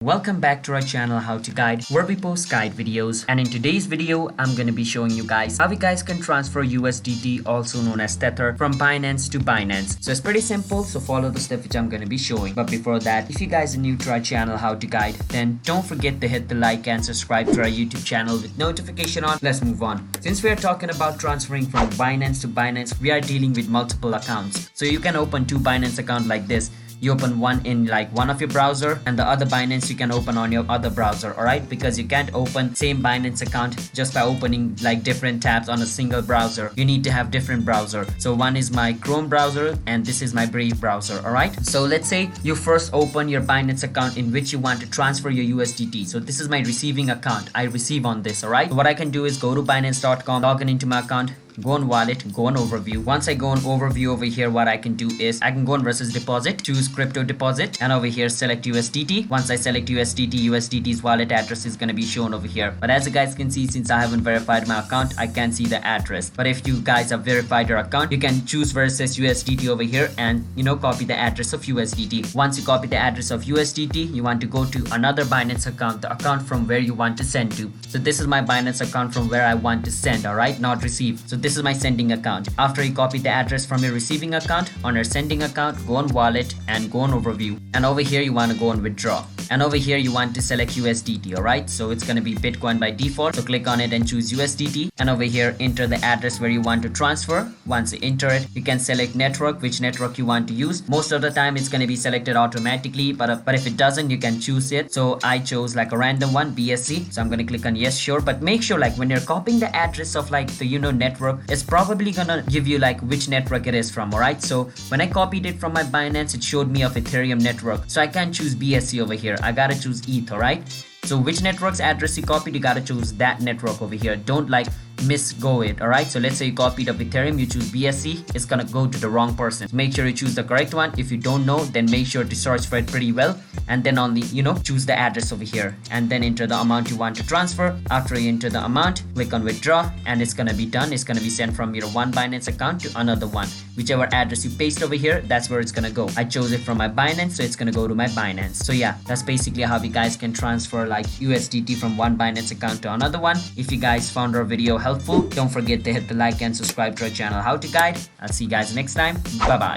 Welcome back to our channel How to Guide, where we post guide videos, and in today's video I'm going to be showing you guys how you guys can transfer USDT, also known as Tether, from Binance to Binance. So it's pretty simple, so follow the step which I'm going to be showing. But before that, if you guys are new to our channel How to Guide, then don't forget to hit the like and subscribe to our YouTube channel with notification on. Let's move on. Since we are talking about transferring from Binance to Binance, we are dealing with multiple accounts. So you can open two Binance accounts like this. You open one in like one of your browser, and the other Binance you can open on your other browser, alright? Because you can't open same Binance account just by opening like different tabs on a single browser. You need to have different browser. So one is my Chrome browser and this is my Brave browser, alright? So let's say you first open your Binance account in which you want to transfer your USDT. So this is my receiving account. I receive on this, alright? So what I can do is go to Binance.com, log in into my account, go on wallet, go on overview. Once I go on overview over here, what I can do is I can go on versus deposit, choose crypto deposit, and over here select USDT. Once I select USDT's wallet address is going to be shown over here. But as you guys can see, since I haven't verified my account, I can't see the address. But if you guys have verified your account, you can choose versus USDT over here and copy the address of USDT. Once you copy the address of USDT, you want to go to another Binance account, the account from where you want to send to. So this is my Binance account from where I want to send, alright, not receive. So this is my sending account. After you copy the address from your receiving account, on your sending account, go on wallet and go on overview. And over here you want to go on withdraw. And over here you want to select USDT, alright? So it's going to be Bitcoin by default. So click on it and choose USDT. And over here enter the address where you want to transfer. Once you enter it, you can select network, which network you want to use. Most of the time it's going to be selected automatically, but if it doesn't, you can choose it. So I chose like a random one, BSC. So I'm going to click on yes, sure. But make sure like when you're copying the address of like the network, it's probably gonna give you like which network it is from, alright? So when I copied it from my Binance, it showed me of Ethereum network. So I can't choose BSC over here. I gotta choose ETH, alright? So which network's address you copied, you gotta choose that network over here. Don't like misgo it, alright? So let's say you copied of Ethereum, you choose BSC, it's gonna go to the wrong person. So make sure you choose the correct one. If you don't know, then make sure to search for it pretty well, and then only choose the address over here and then enter the amount you want to transfer. After you enter the amount, click on withdraw and it's gonna be done. It's gonna be sent from your one Binance account to another one. Whichever address you paste over here, that's where it's gonna go. I chose it from my Binance, so it's gonna go to my Binance. So yeah, that's basically how you guys can transfer like USDT from one Binance account to another one. If you guys found our video helpful, don't forget to hit the like and subscribe to our channel How to Guide. I'll see you guys next time. Bye bye.